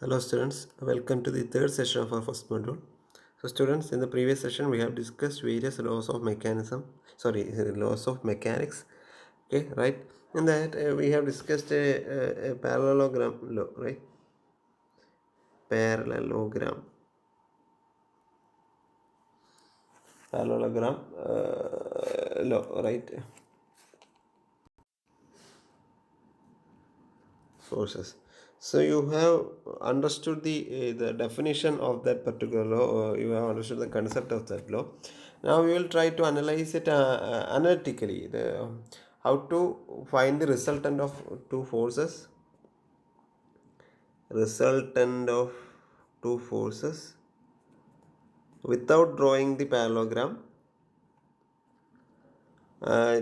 Hello students, welcome to the third session of our first module. So students, in the previous session we have discussed various laws of laws of mechanics. Okay, right? In that we have discussed a parallelogram law, right? Parallelogram, parallelogram law, right? Forces. So you have understood the definition of that particular law, or you have understood the concept of that law. Now we will try to analyze it analytically. How to find the resultant of two forces, resultant of two forces without drawing the parallelogram,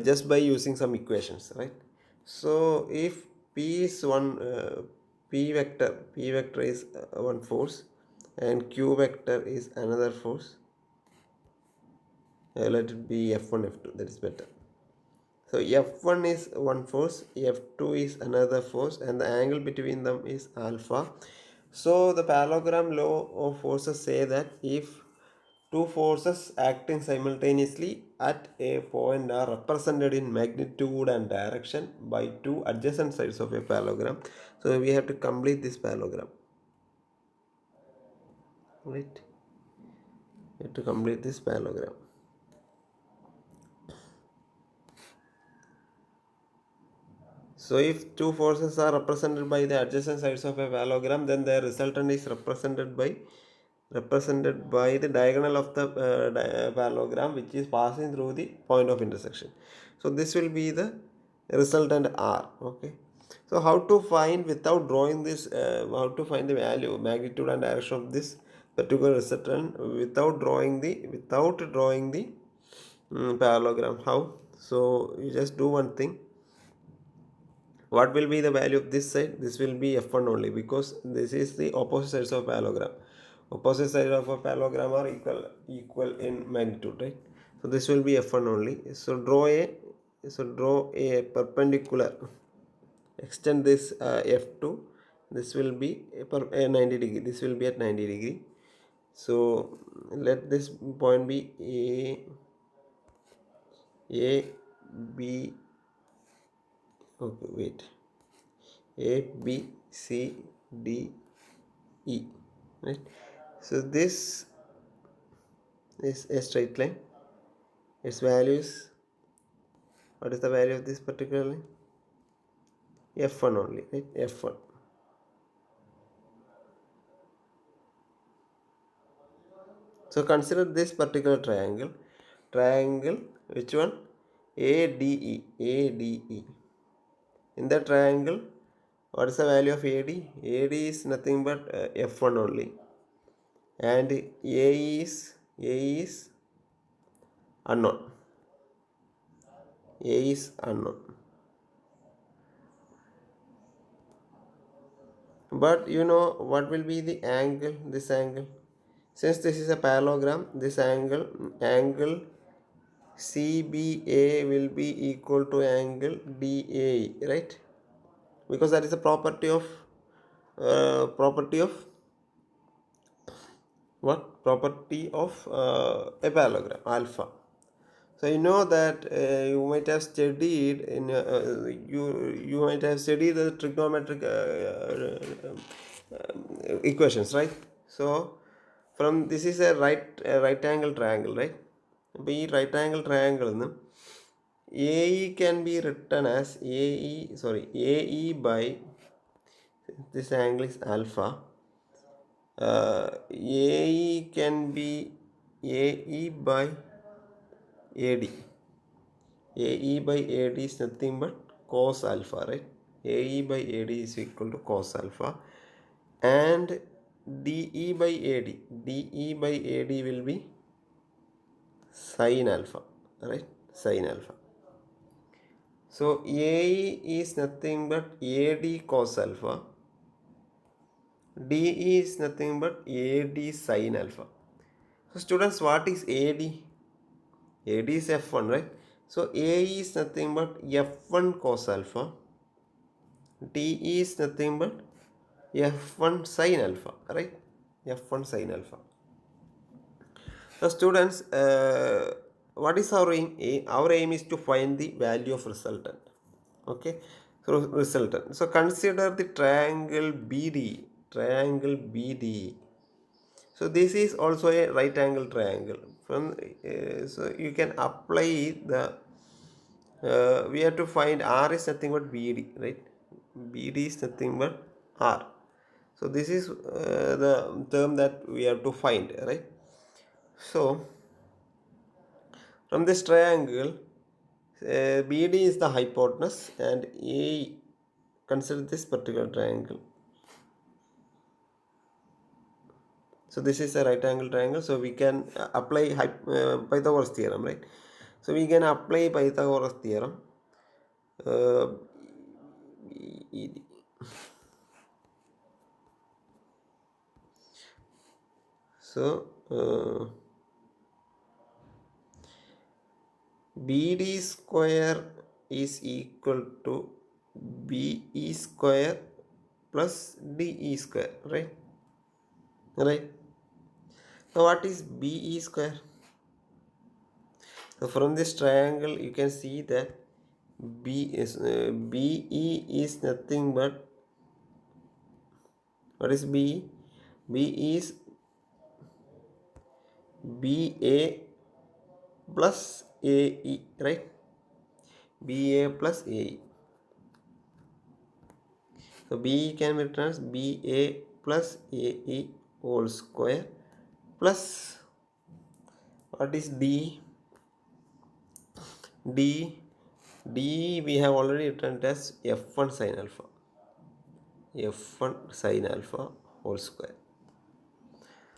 just by using some equations, right? So if p is one p vector is one force and q vector is another force, let it be f1 f2, that is better. So f1 is one force, f2 is another force, and the angle between them is alpha. So the parallelogram law of forces say that if two forces acting simultaneously at a point are represented in magnitude and direction by two adjacent sides of a parallelogram. So we have to complete this parallelogram. Right? We have to complete this parallelogram. So if two forces are represented by the adjacent sides of a parallelogram, then the resultant is represented by the diagonal of the parallelogram, which is passing through the point of intersection. So this will be the resultant R. Okay. So how to find without drawing this? How to find the value, magnitude, and direction of this particular resultant without drawing the parallelogram? How? So you just do one thing. What will be the value of this side? This will be f1 only, because this is the opposite sides of parallelogram. Opposite sides of a parallelogram are equal in magnitude, right? So this will be f1 only. So draw a perpendicular, extend this f2. This will be a 90 degree, this will be at 90 degree. So let this point be a b. Okay, wait. A, B, C, D, E. Right? So this is a straight line. Its value is, what is the value of this particular line? F1 only, right? F1. So consider this particular triangle. Triangle, which one? ADE. ADE. In the triangle, what is the value of AD? AD is nothing but F1 only. And A is unknown. A is unknown. But you know what will be the angle? This angle, since this is a parallelogram, this angle CBA will be equal to angle DAE, right? Because that is a property of what? Property of a parallelogram, alpha. So you know that you might have studied in you might have studied the trigonometric equations, right? So from this is a right angle triangle, right? അപ്പോൾ ഈ right angle ട്രയാങ്കിളിൽ നിന്ന് can be written as AE by, this angle is alpha. AE can be AE by AD. AE by AD is nothing but cos alpha, right? AE by AD is equal to cos alpha. And DE by AD will be sin alpha, right? Sin alpha. So AE is nothing but AD cos alpha. DE is nothing but AD sin alpha. So students, what is AD? AD is F1, right? So AE is nothing but F1 cos alpha. DE is nothing but f1 sine alpha, right? f1 sine alpha. So students, what is our aim? Our aim is to find the value of resultant. Okay, so resultant. So consider the triangle BD. Triangle BD. So this is also a right angle triangle. So you can apply the. We have to find R is nothing but BD, right? BD is nothing but R. So this is the term that we have to find, right? So from this triangle, BD is the hypotenuse and A, consider this particular triangle. So this is a right angle triangle. So we can apply Pythagoras theorem, right? So we can apply Pythagoras theorem. Uh, so BD square is equal to BE square plus DE square, right? Right. Now what is BE square? So from this triangle you can see that BE is nothing but, what is BE? BE is BA plus AE, right? BA plus AE. So BE can be written as BA plus AE whole square plus, what is D? D we have already written it as f1 sin alpha. f1 sin alpha whole square.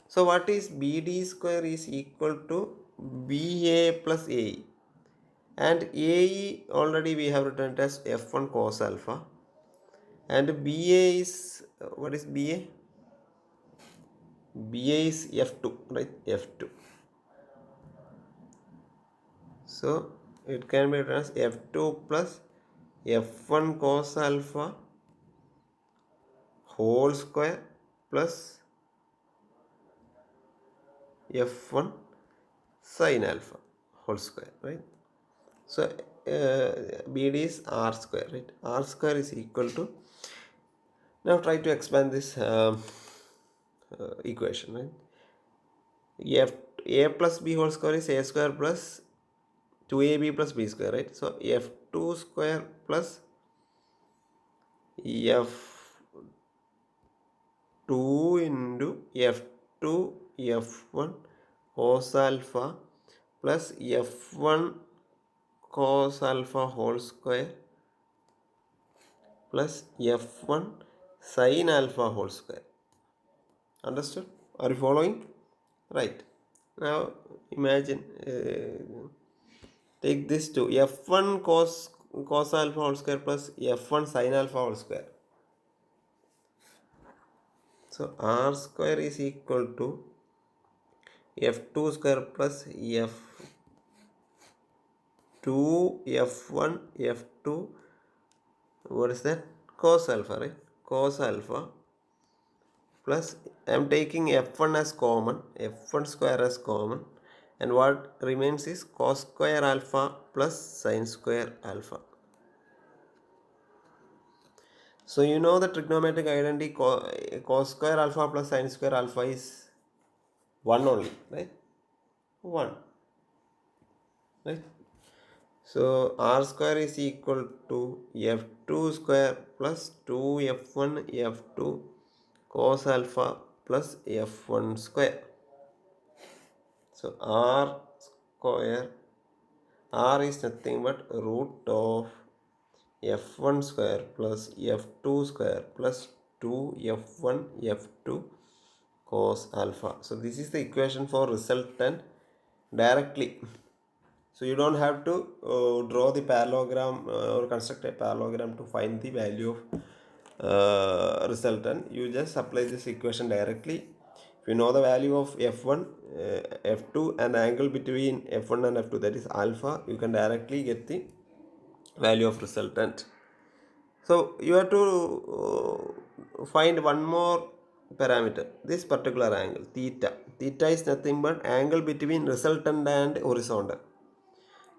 So what is BD square is equal to BA plus AE, and AE already we have written it as f1 cos alpha, and BA is what is BA? BA is f2, right? f2. So it can be written as f2 plus f1 cos alpha whole square plus f1 sin alpha whole square, right? So BD is r square, right? R square is equal to, now try to expand this equation, right? F A plus B whole square is A square plus 2AB plus B square, right? So F2 square plus F2 into F2 F1 cos alpha plus F1 cos alpha whole square plus f1 sin alpha whole square. Understood? Are you following? Right. Now imagine, take this to f1 cos alpha whole square plus f1 sin alpha whole square. So r square is equal to f2 square plus f2 f1 f2, what is that? Cos alpha, right? Cos alpha plus, I am taking f1 as common, f1 square as common, and what remains is cos square alpha plus sin square alpha. So you know the trigonometric identity, cos square alpha plus sin square alpha is 1 only, right? 1, right? So r square is equal to f2 square plus 2f1 f2 cos alpha plus f1 square. So r square, r is nothing but root of f1 square plus f2 square plus 2f1 f2 cos alpha. So this is the equation for resultant directly. So you don't have to draw the parallelogram or construct a parallelogram to find the value of resultant. You just apply this equation directly. If you know the value of f1, f2 and angle between f1 and f2, that is alpha, you can directly get the value of resultant. So you have to find one more parameter, this particular angle, theta. Theta is nothing but angle between resultant and horizontal.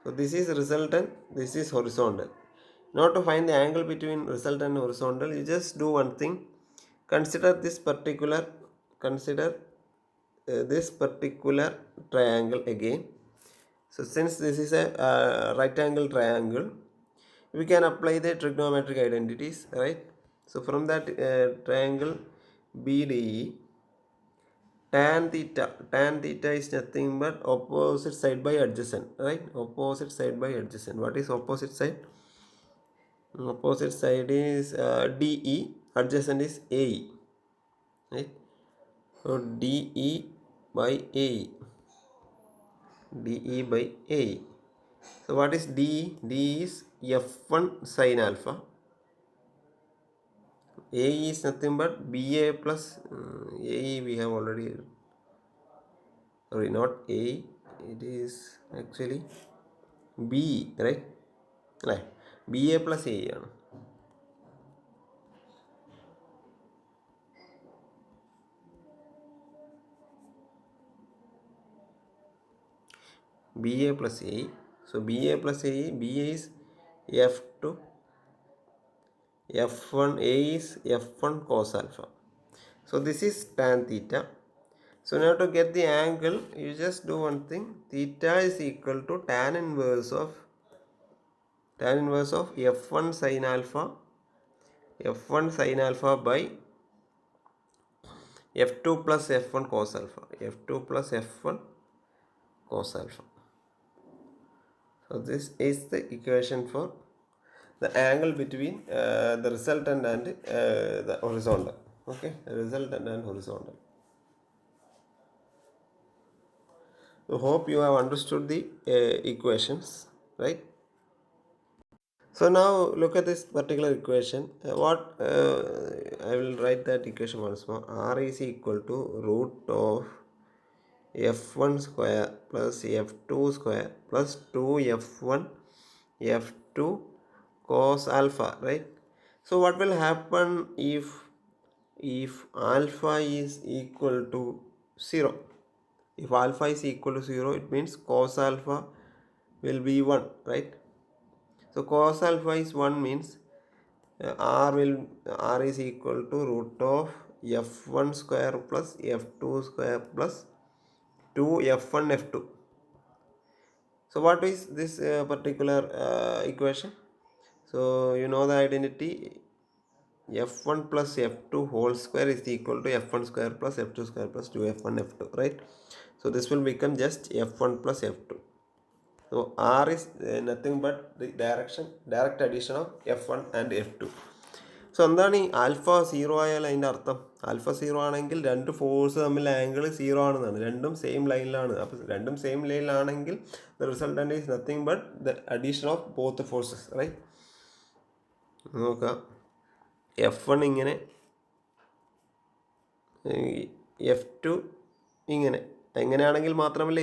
So this is resultant, this is horizontal. Now to find the angle between resultant and horizontal, you just do one thing. Consider this particular triangle again. So since this is a right angle triangle, we can apply the trigonometric identities, right? So from that triangle BDE, tan theta is nothing but opposite side by adjacent, right? Opposite side by adjacent. What is opposite side? Opposite side is DE, adjacent is AE, right? So DE by AE, DE by AE. So what is DE? DE is F1 sin alpha. AE is nothing but BA plus AE we have already, sorry, not AE, it is actually BE, right? Right. BA plus AE ആണ്. BA plus AE. So BA plus AE, BA is F2, F1, A is F1 cos alpha. So this is tan theta. So now to get the angle, you just do one thing. Theta is equal to tan inverse of F1 sin alpha by F2 plus F1 cos alpha. F2 plus F1 cos alpha. So this is the equation for the angle between the resultant and the horizontal. Okay, resultant and horizontal. So hope you have understood the equations, right? So now look at this particular equation. I will write that equation once more. R is equal to root of f1 square plus f2 square plus 2f1 f2 cos alpha, right? So what will happen if alpha is equal to 0? If alpha is equal to 0, it means cos alpha will be 1, right? So cos alpha is 1 means R is equal to root of f1 square plus f2 square plus 2 f1 f2. So what is this particular equation? So you know the identity, f1 plus f2 whole square is equal to f1 square plus f2 square plus 2f1 f2, right? So this will become just f1 plus f2. So R is nothing but the direct addition of f1 and f2. So എന്താണ് ഈ alpha zero ആയാൽ അതിൻ്റെ അർത്ഥം? Alpha zero ആണെങ്കിൽ രണ്ട് force തമ്മിൽ angle zero ആണെന്നാണ്, രണ്ടും സെയിം ലൈനിലാണ്. അപ്പോൾ രണ്ടും സെയിം ലൈനിലാണെങ്കിൽ the resultant is nothing but the addition of both forces, right? നോക്കാം, F1 ഇങ്ങനെ, F2 ഇങ്ങനെ. എങ്ങനെയാണെങ്കിൽ മാത്രമല്ല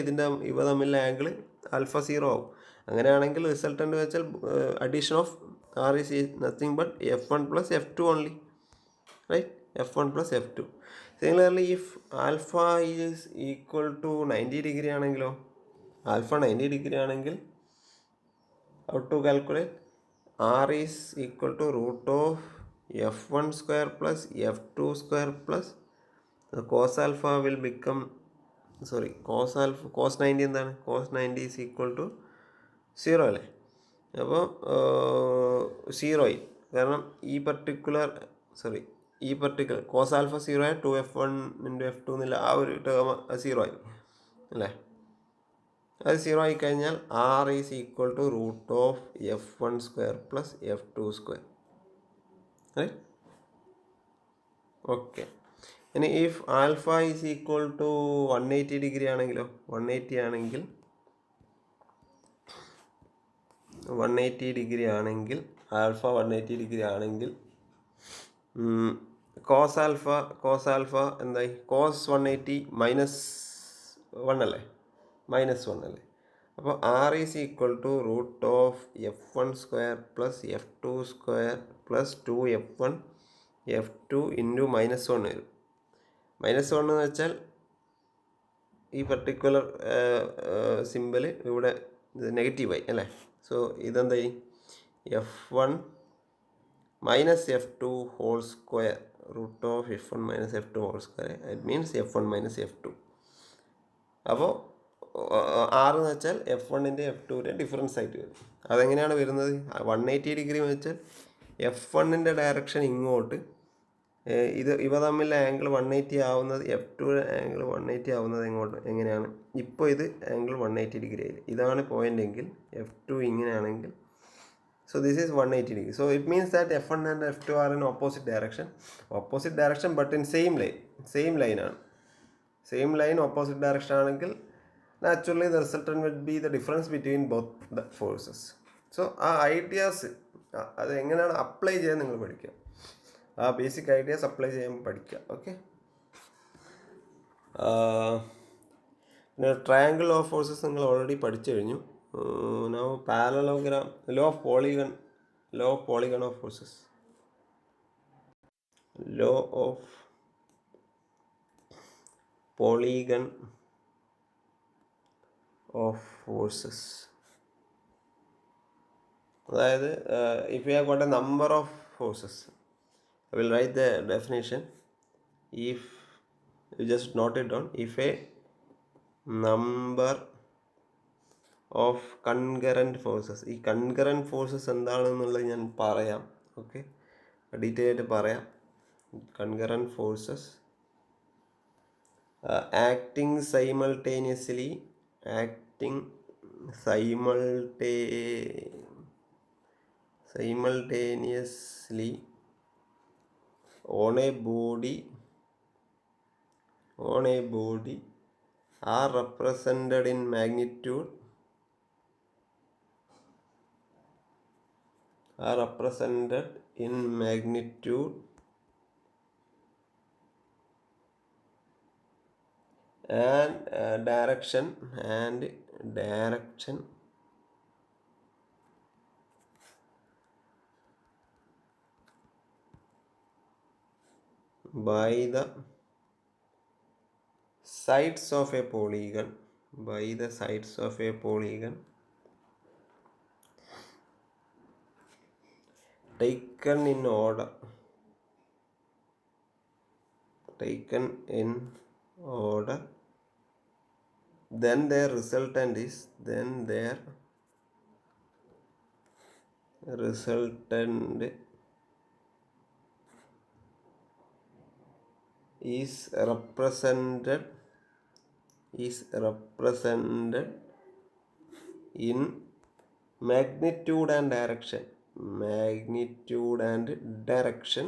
ഇവ തമ്മിലുള്ള ആംഗിൾ ആൽഫ സീറോ ആവും. അങ്ങനെയാണെങ്കിൽ റിസൾട്ടൻ്റ് വെച്ചാൽ addition of R is nothing but f1 plus f2 only, right? f1 plus f2. Similarly, if alpha is equal to 90 degree ആണെങ്കിലോ, alpha 90 degree ആണെങ്കിൽ how to calculate? R is equal to root of f1 square plus f2 square plus the cos alpha will become, cos 90 എന്താണ്? cos 90 is equal to 0 അല്ലേ? അപ്പോൾ 0 ആയി, കാരണം ഈ particular cos alpha 0 ആയി 2f1 into f2 എന്നുള്ള ആ ഒരു ടേം 0 ആയി അല്ലേ? അത് 0 ആയി കഴിഞ്ഞാൽ R is equal to root of f1 square plus f2 square, right? Okay. ഇനി if alpha is equal to 180 degree ആണെങ്കിലോ, 180 ആണെങ്കിൽ 180 ഡിഗ്രി ആണെങ്കിൽ ആൽഫ 180 ഡിഗ്രി ആണെങ്കിൽ കോസ് ആൽഫ എന്തായി? കോസ് 180 മൈനസ് 1 അല്ലേ? അപ്പോൾ R is equal to root of f1 square plus f2 square plus 2f1 F2 into -1 വരും. -1 എന്ന് വെച്ചാൽ ഈ പർട്ടിക്കുലർ സിമ്പിൾ ഇവിടെ നെഗറ്റീവായി അല്ലേ. സോ ഇതെന്തായി F1 minus F2 whole square root of F1 minus F2 whole square it means F1 minus F2. അപ്പോൾ 6 എന്ന് വെച്ചാൽ F1ൻ്റെ F2ൻ്റെ ഡിഫറൻസ് ആയിട്ട് വരും. അതെങ്ങനെയാണ് വരുന്നത്? 180 ഡിഗ്രി എന്ന് വെച്ചാൽ F1ൻ്റെ ഡയറക്ഷൻ ഇങ്ങോട്ട്, ഇവ തമ്മിൽ ആംഗിൾ 180 ആവുന്നത്, F2 ആംഗിൾ 180 ആവുന്നത് എങ്ങനെയാണ്? ഇപ്പോൾ ഇത് ആംഗിൾ 180 ഡിഗ്രി ആയി. ഇതാണ് പോയിന്റ് എങ്കിൽ F2 ഇങ്ങനെയാണെങ്കിൽ, so this is 180 degree. So it means that F1 and F2 are in opposite direction but in same line ആണ്. സെയിം ലൈൻ ഓപ്പോസിറ്റ് ഡയറക്ഷൻ ആണെങ്കിൽ naturally the resultant will be the difference between both the forces. So ആ ideas അത് എങ്ങനെയാണ് apply ചെയ്യാൻ നിങ്ങൾ പഠിക്കുക. ആ basic ideas apply ചെയ്യാൻ പഠിക്കുക. ഓക്കെ. പിന്നെ ട്രയാങ്കിൾ ഓഫ് ഫോഴ്സസ് നിങ്ങൾ ഓൾറെഡി പഠിച്ചു കഴിഞ്ഞു. Now parallelogram, law of polygon of forces. Law of polygon of forces. അതായത് if we have got a number of forces, I will write the definition. If you just note it down, if a number of concurrent forces, ഈ concurrent forces എന്താണെന്നുള്ളത് ഞാൻ പറയാം. Okay, detail ആയിട്ട് പറയാം. concurrent forces acting simultaneously on a body are represented in magnitude and direction by the sides of a polygon, taken in order, then their resultant is represented in magnitude and direction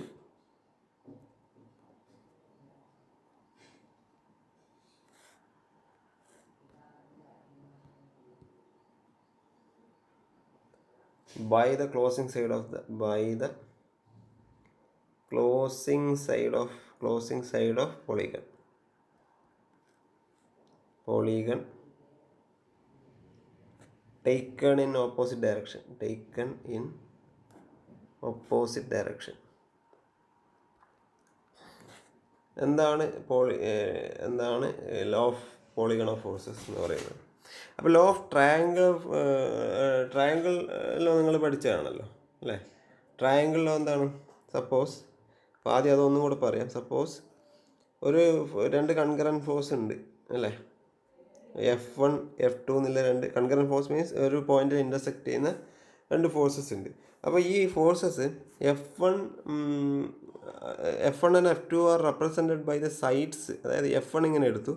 by the closing side of polygon taken in opposite direction. എന്താണ് law of polygon of forces എന്ന് പറയുന്നത്? അപ്പോൾ law of ട്രയാങ്കിളിലോ നിങ്ങൾ പഠിച്ചതാണല്ലോ അല്ലേ. ട്രയാങ്കിളിലോ എന്താണ്? Suppose, അപ്പോൾ ആദ്യം അതൊന്നും കൂടെ പറയാം. സപ്പോസ് ഒരു 2 കൺകറൻറ്റ് ഫോഴ്സ് ഉണ്ട് അല്ലേ. F1 F2 എന്നുള്ള 2 കൺകറൻറ്റ് ഫോഴ്സ് മീൻസ് ഒരു പോയിന്റിൽ ഇൻ്റർസെക്റ്റ് ചെയ്യുന്ന 2 ഫോഴ്സസ് ഉണ്ട്. അപ്പോൾ ഈ forces F1 and F2 are represented by the sides. അതായത് F1 ഇങ്ങനെ എടുത്തു,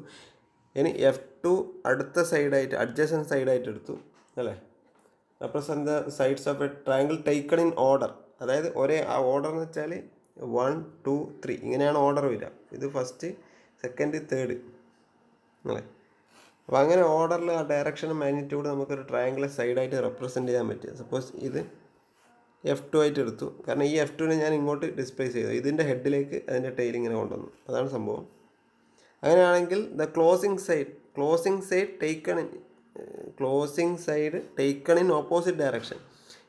ഇനി F2 അടുത്ത സൈഡായിട്ട് അഡ്ജസൻറ്റ് സൈഡായിട്ട് എടുത്തു അല്ലേ. Represent the sides of A triangle taken in order. അതായത് ആ ഓർഡർ എന്ന് വെച്ചാൽ 1 2 3 ഇങ്ങനെയാണ് ഓർഡർ വരിക. ഇത് ഫസ്റ്റ്, സെക്കൻഡ്, തേർഡ് അല്ലേ. അപ്പോൾ അങ്ങനെ ഓർഡറിൽ ആ ഡയറക്ഷനും മാഗ്നിറ്റ്യൂഡ് നമുക്കൊരു ട്രയാങ്കിളെ സൈഡായിട്ട് റെപ്രസെൻറ്റ് ചെയ്യാൻ പറ്റും. സപ്പോസ് ഇത് F2 ആയിട്ട് എടുത്തു, കാരണം ഈ F2നെ ഞാൻ ഇങ്ങോട്ട് ഡിസ്പ്ലേസ് ചെയ്തു, ഇതിൻ്റെ ഹെഡിലേക്ക് അതിൻ്റെ ടെയിൽ ഇങ്ങനെ കൊണ്ടുവന്നു. അതാണ് സംഭവം. അങ്ങനെയാണെങ്കിൽ the closing side taken in opposite direction.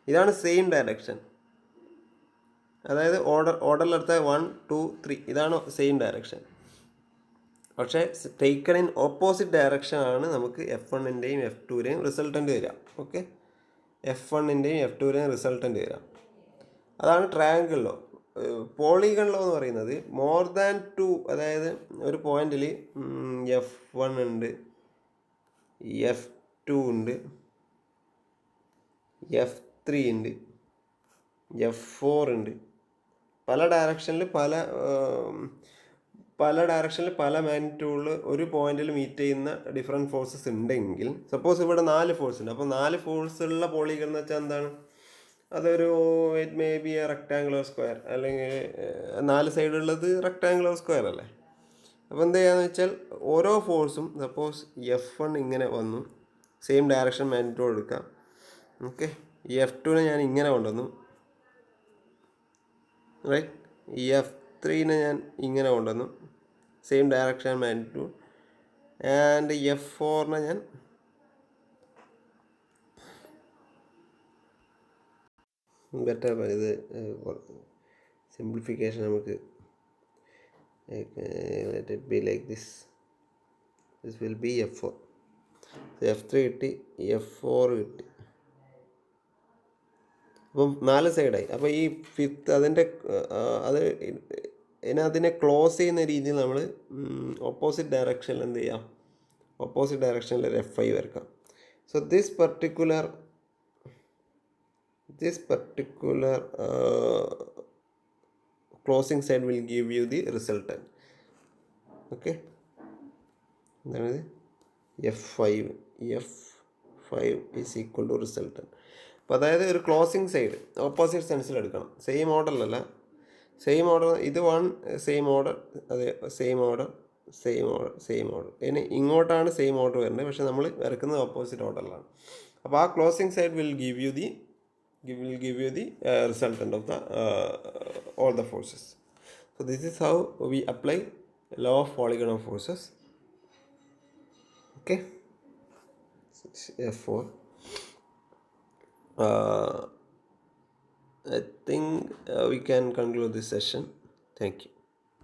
ഇതാണ് സെയിം ഡയറക്ഷൻ അതായത് ഓർഡറിലെടുത്ത 1 2 3 ഇതാണ് സെയിം ഡയറക്ഷൻ. പക്ഷേ ടേക്കൺ ഇൻ ഓപ്പോസിറ്റ് ഡയറക്ഷൻ ആണ് നമുക്ക് F1ൻ്റെയും F2ൻ്റെയും റിസൾട്ടൻ്റ് വരിക. ഓക്കെ, F1ൻ്റെയും F2ൻ്റെയും റിസൾട്ടൻ്റ് വരിക. അതാണ് ട്രയാങ്കിൾ ലോ. പോളിഗൺ ലോ എന്ന് പറയുന്നത് മോർ ദാൻ 2, അതായത് ഒരു പോയിന്റിൽ F1 ഉണ്ട്, F2 ഉണ്ട്, F3 ഉണ്ട്, F4 ഉണ്ട്. പല ഡയറക്ഷനിൽ പല മാഗ്നിറ്റ്യൂഡിൽ ഒരു പോയിന്റിൽ മീറ്റ് ചെയ്യുന്ന ഡിഫറെൻറ്റ് ഫോഴ്സസ് ഉണ്ടെങ്കിൽ, സപ്പോസ് ഇവിടെ 4 ഫോഴ്സ് ഉണ്ട്. അപ്പോൾ 4 ഫോഴ്സുള്ള പോളിഗൺ എന്ന് വെച്ചാൽ എന്താണ്? അതൊരു it may be A rectangular square, അല്ലെങ്കിൽ 4 സൈഡുള്ളത് റെക്ടാങ്കുലർ സ്ക്വയർ അല്ലേ. അപ്പോൾ എന്ത് ചെയ്യാന്ന് വെച്ചാൽ ഓരോ ഫോഴ്സും, സപ്പോസ് F1 ഇങ്ങനെ വന്നു, സെയിം ഡയറക്ഷൻ മാഗ്നിറ്റ്യൂഡ് എടുക്കാം. ഓക്കെ, F2നെ ഞാൻ ഇങ്ങനെ കൊണ്ടുവന്നു, റൈറ്റ്. F3നെ ഞാൻ ഇങ്ങനെ കൊണ്ടുവന്നു, സെയിം ഡയറക്ഷൻ മാഗ്നിറ്റ്യൂഡ്. ആൻഡ് F4നെ ഞാൻ ബെറ്റർ, ഇത് സിംപ്ലിഫിക്കേഷൻ നമുക്ക് let it be like this will be F4. F3 കിട്ടി, F4 കിട്ടി. അപ്പം 4 സൈഡായി. അപ്പോൾ ഈ ഫിഫ്ത്ത് അതിനെ ക്ലോസ് ചെയ്യുന്ന രീതിയിൽ നമ്മൾ ഓപ്പോസിറ്റ് ഡയറക്ഷനിൽ എന്ത് ചെയ്യാം? ഓപ്പോസിറ്റ് ഡയറക്ഷനിൽ ഒരു F5 വരക്കാം. So this particular closing side will give you the resultant. Okay, എന്താണ് F5 is equal to resultant. അപ്പോൾ അതായത് ഒരു ക്ലോസിങ് സൈഡ് ഓപ്പോസിറ്റ് സെൻസിൽ എടുക്കണം. സെയിം ഓർഡറിലല്ല, സെയിം ഓർഡർ ഇത് 1 സെയിം ഓർഡർ, അതെ സെയിം ഓർഡർ. ഇനി ഇങ്ങോട്ടാണ് സെയിം ഓർഡർ വരുന്നത്, പക്ഷെ നമ്മൾ വരക്കുന്നത് ഓപ്പോസിറ്റ് ഓർഡറിലാണ്. അപ്പോൾ ആ closing side will give you the resultant of all the forces. So this is how we apply law of polygonal forces. Okay, F4. I think we can conclude this session. Thank you.